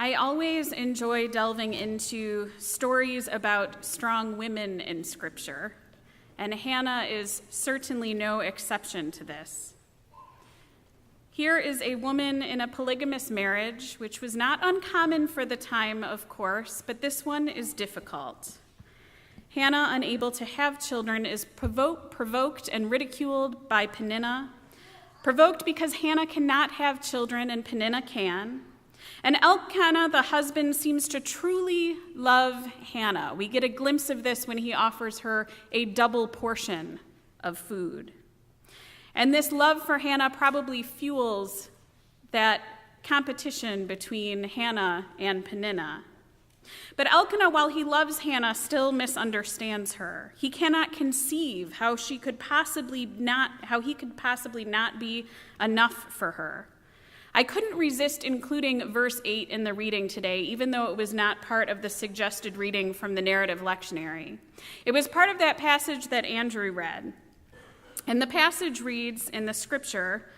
I always enjoy delving into stories about strong women in Scripture, and Hannah is certainly no exception to this. Here is a woman in a polygamous marriage, which was not uncommon for the time, of course, but this one is difficult. Hannah, unable to have children, is provoked and ridiculed by Peninnah, provoked because Hannah cannot have children and Peninnah can. And Elkanah, the husband, seems to truly love Hannah. We get a glimpse of this when he offers her a double portion of food. And this love for Hannah probably fuels that competition between Hannah and Peninnah. But Elkanah, while he loves Hannah, still misunderstands her. He cannot conceive how he could possibly not be enough for her. I couldn't resist including verse 8 in the reading today, even though it was not part of the suggested reading from the narrative lectionary. It was part of that passage that Andrew read. And the passage reads in the scripture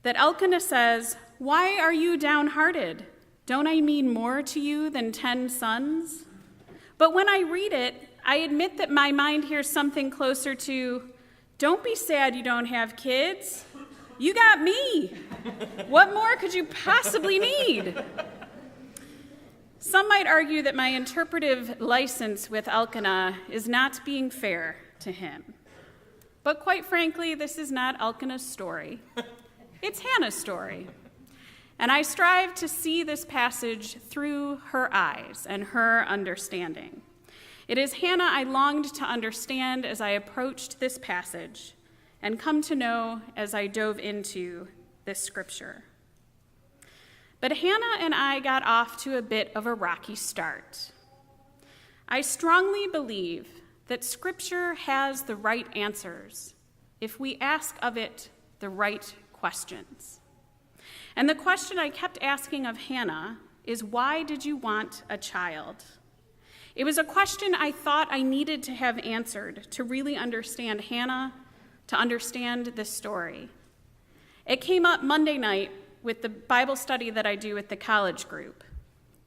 that Elkanah says, "Why are you downhearted? Don't I mean more to you than 10 sons?" But when I read it, I admit that my mind hears something closer to, "Don't be sad you don't have kids. You got me. What more could you possibly need?" Some might argue that my interpretive license with Elkanah is not being fair to him. But quite frankly, this is not Elkanah's story. It's Hannah's story. And I strive to see this passage through her eyes and her understanding. It is Hannah I longed to understand as I approached this passage and come to know as I dove into this scripture. But Hannah and I got off to a bit of a rocky start. I strongly believe that scripture has the right answers if we ask of it the right questions. And the question I kept asking of Hannah is, why did you want a child? It was a question I thought I needed to have answered to really understand Hannah, to understand this story. It came up Monday night with the Bible study that I do with the college group.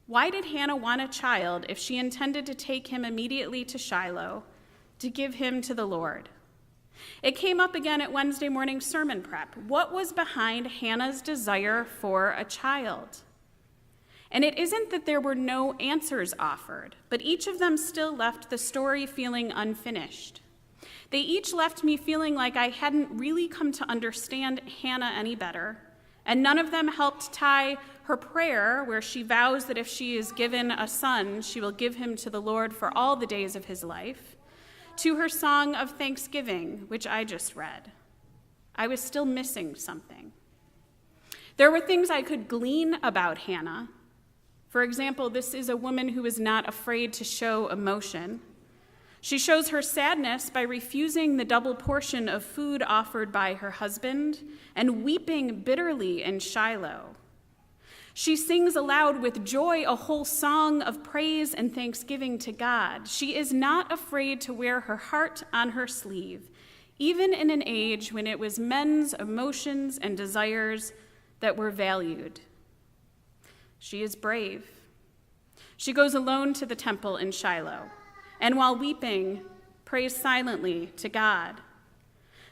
Why did Hannah want a child if she intended to take him immediately to Shiloh to give him to the Lord? It came up again at Wednesday morning sermon prep. What was behind Hannah's desire for a child? And it isn't that there were no answers offered, but each of them still left the story feeling unfinished. They each left me feeling like I hadn't really come to understand Hannah any better, and none of them helped tie her prayer, where she vows that if she is given a son, she will give him to the Lord for all the days of his life, to her song of thanksgiving, which I just read. I was still missing something. There were things I could glean about Hannah. For example, this is a woman who is not afraid to show emotion. She shows her sadness by refusing the double portion of food offered by her husband and weeping bitterly in Shiloh. She sings aloud with joy a whole song of praise and thanksgiving to God. She is not afraid to wear her heart on her sleeve, even in an age when it was men's emotions and desires that were valued. She is brave. She goes alone to the temple in Shiloh, and while weeping, prays silently to God.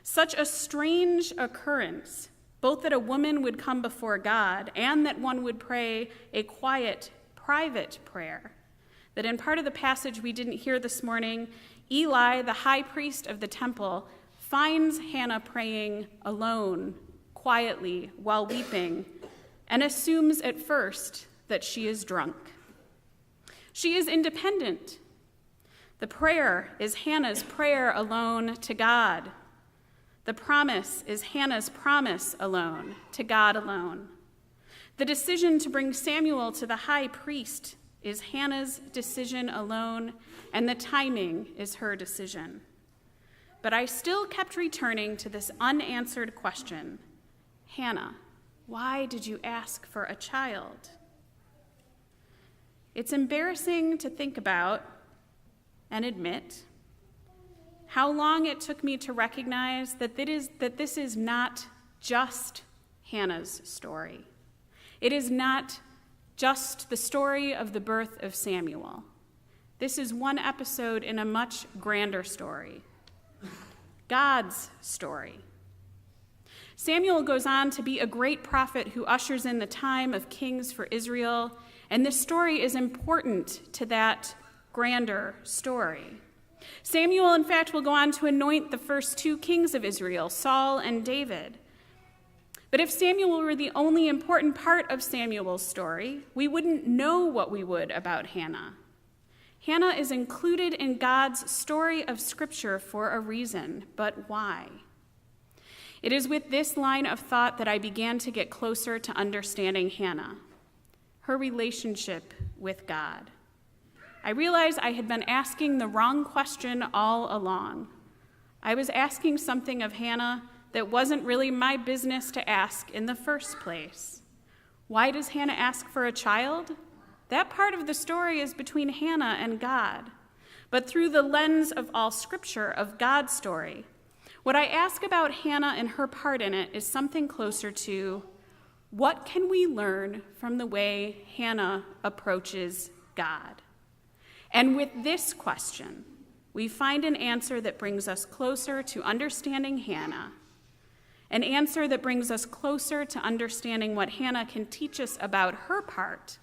Such a strange occurrence, both that a woman would come before God and that one would pray a quiet, private prayer, that in part of the passage we didn't hear this morning, Eli, the high priest of the temple, finds Hannah praying alone, quietly, while weeping, and assumes at first that she is drunk. She is independent. The prayer is Hannah's prayer alone to God. The promise is Hannah's promise alone to God alone. The decision to bring Samuel to the high priest is Hannah's decision alone, and the timing is her decision. But I still kept returning to this unanswered question. Hannah, why did you ask for a child? It's embarrassing to think about and admit how long it took me to recognize that this is not just Hannah's story. It is not just the story of the birth of Samuel. This is one episode in a much grander story, God's story. Samuel goes on to be a great prophet who ushers in the time of kings for Israel, and this story is important to that grander story. Samuel, in fact, will go on to anoint the first two kings of Israel, Saul and David. But if Samuel were the only important part of Samuel's story, we wouldn't know what we would about Hannah. Hannah is included in God's story of Scripture for a reason, but why? It is with this line of thought that I began to get closer to understanding Hannah, her relationship with God. I realized I had been asking the wrong question all along. I was asking something of Hannah that wasn't really my business to ask in the first place. Why does Hannah ask for a child? That part of the story is between Hannah and God. But through the lens of all Scripture, of God's story, what I ask about Hannah and her part in it is something closer to, what can we learn from the way Hannah approaches God? And with this question, we find an answer that brings us closer to understanding Hannah, an answer that brings us closer to understanding what Hannah can teach us about her part,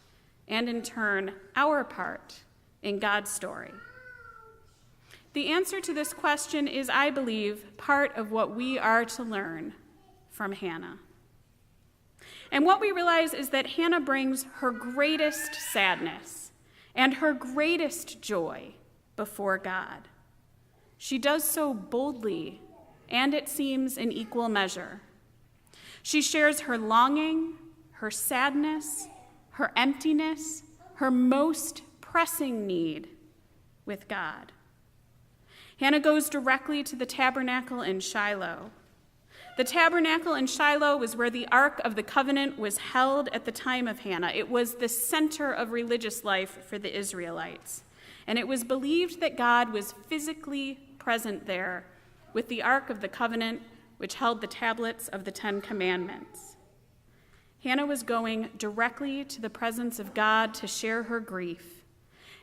and in turn, our part in God's story. The answer to this question is, I believe, part of what we are to learn from Hannah. And what we realize is that Hannah brings her greatest sadness and her greatest joy before God. She does so boldly, and it seems in equal measure. She shares her longing, her sadness, her emptiness, her most pressing need with God. Hannah goes directly to the tabernacle in Shiloh. The tabernacle in Shiloh was where the Ark of the Covenant was held at the time of Hannah. It was the center of religious life for the Israelites, and it was believed that God was physically present there with the Ark of the Covenant, which held the tablets of the Ten Commandments. Hannah was going directly to the presence of God to share her grief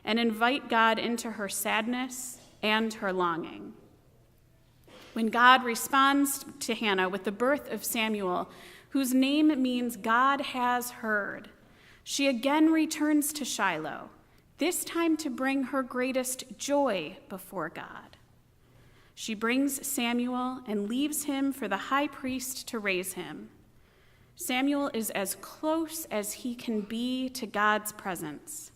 and invite God into her sadness and her longing. When God responds to Hannah with the birth of Samuel, whose name means God has heard, she again returns to Shiloh, this time to bring her greatest joy before God. She brings Samuel and leaves him for the high priest to raise him. Samuel is as close as he can be to God's presence.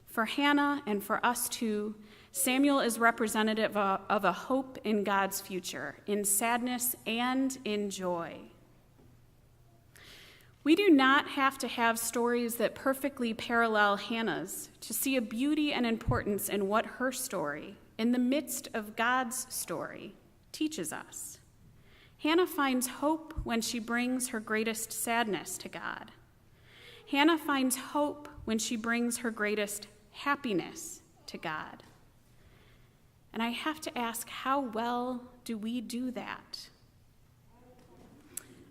For Hannah and for us too, Samuel is representative of a hope in God's future, in sadness and in joy. We do not have to have stories that perfectly parallel Hannah's to see a beauty and importance in what her story, in the midst of God's story, teaches us. Hannah finds hope when she brings her greatest sadness to God. Hannah finds hope when she brings her greatest happiness to God. And I have to ask, how well do we do that?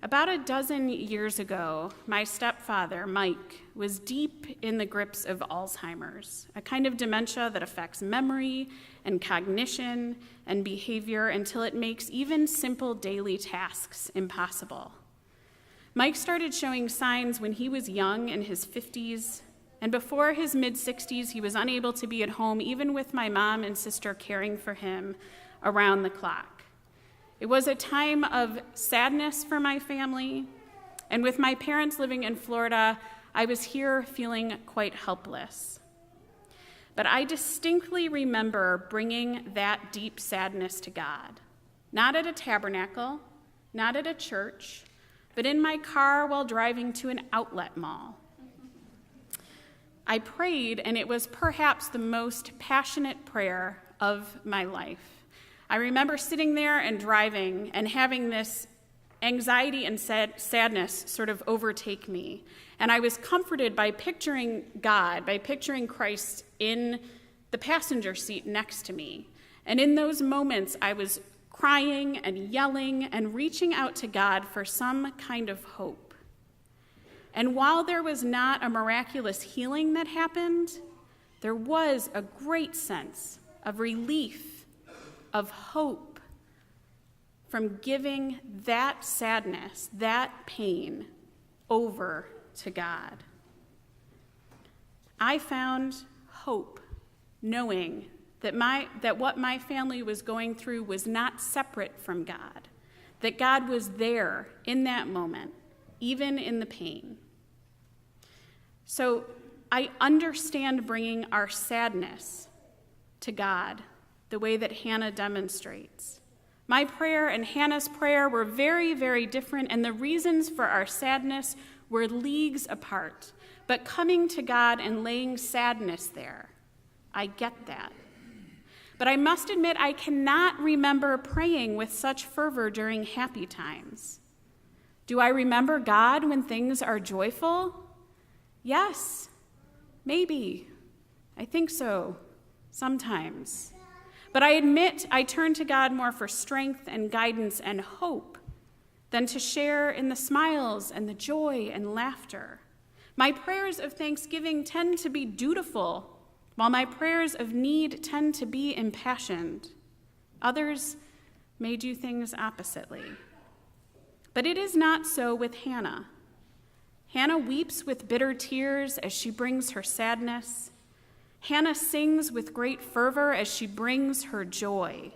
About a dozen years ago, my stepfather, Mike, was deep in the grips of Alzheimer's, a kind of dementia that affects memory and cognition and behavior until it makes even simple daily tasks impossible. Mike started showing signs when he was young, in his 50s, and before his mid-60s, he was unable to be at home, even with my mom and sister caring for him around the clock. It was a time of sadness for my family, and with my parents living in Florida, I was here feeling quite helpless. But I distinctly remember bringing that deep sadness to God, not at a tabernacle, not at a church, but in my car while driving to an outlet mall. I prayed, and it was perhaps the most passionate prayer of my life. I remember sitting there and driving and having this anxiety and sadness sort of overtake me. And I was comforted by picturing God, by picturing Christ in the passenger seat next to me. And in those moments, I was crying and yelling and reaching out to God for some kind of hope. And while there was not a miraculous healing that happened, there was a great sense of relief, of hope from giving that sadness, that pain, over to God. I found hope knowing that what my family was going through was not separate from God, that God was there in that moment, even in the pain. So I understand bringing our sadness to God the way that Hannah demonstrates. My prayer and Hannah's prayer were very, very different, and the reasons for our sadness were leagues apart. But coming to God and laying sadness there, I get that. But I must admit, I cannot remember praying with such fervor during happy times. Do I remember God when things are joyful? Yes, maybe. I think so, sometimes. But I admit I turn to God more for strength and guidance and hope than to share in the smiles and the joy and laughter. My prayers of thanksgiving tend to be dutiful, while my prayers of need tend to be impassioned. Others may do things oppositely. But it is not so with Hannah. Hannah weeps with bitter tears as she brings her sadness. Hannah sings with great fervor as she brings her joy.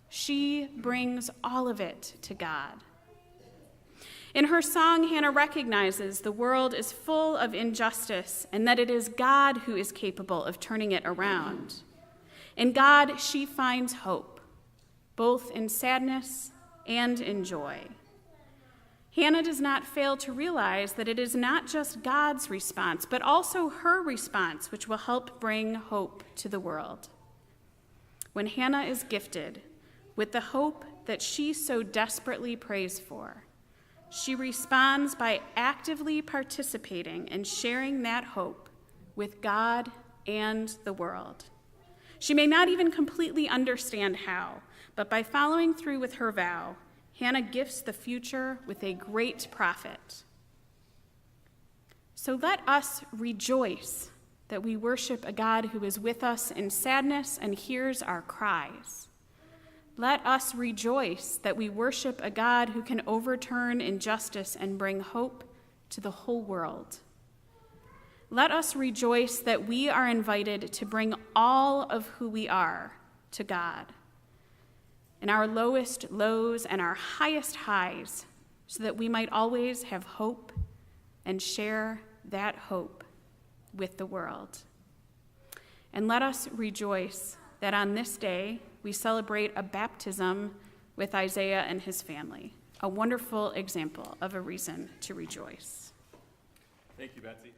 She brings all of it to God. In her song, Hannah recognizes the world is full of injustice and that it is God who is capable of turning it around. In God, she finds hope, both in sadness and in joy. Hannah does not fail to realize that it is not just God's response, but also her response, which will help bring hope to the world. When Hannah is gifted with the hope that she so desperately prays for, she responds by actively participating and sharing that hope with God and the world. She may not even completely understand how, but by following through with her vow, Hannah gifts the future with a great profit. So let us rejoice that we worship a God who is with us in sadness and hears our cries. Let us rejoice that we worship a God who can overturn injustice and bring hope to the whole world. Let us rejoice that we are invited to bring all of who we are to God, in our lowest lows and our highest highs, so that we might always have hope and share that hope with the world. And let us rejoice that on this day we celebrate a baptism with Isaiah and his family, a wonderful example of a reason to rejoice. Thank you, Betsy.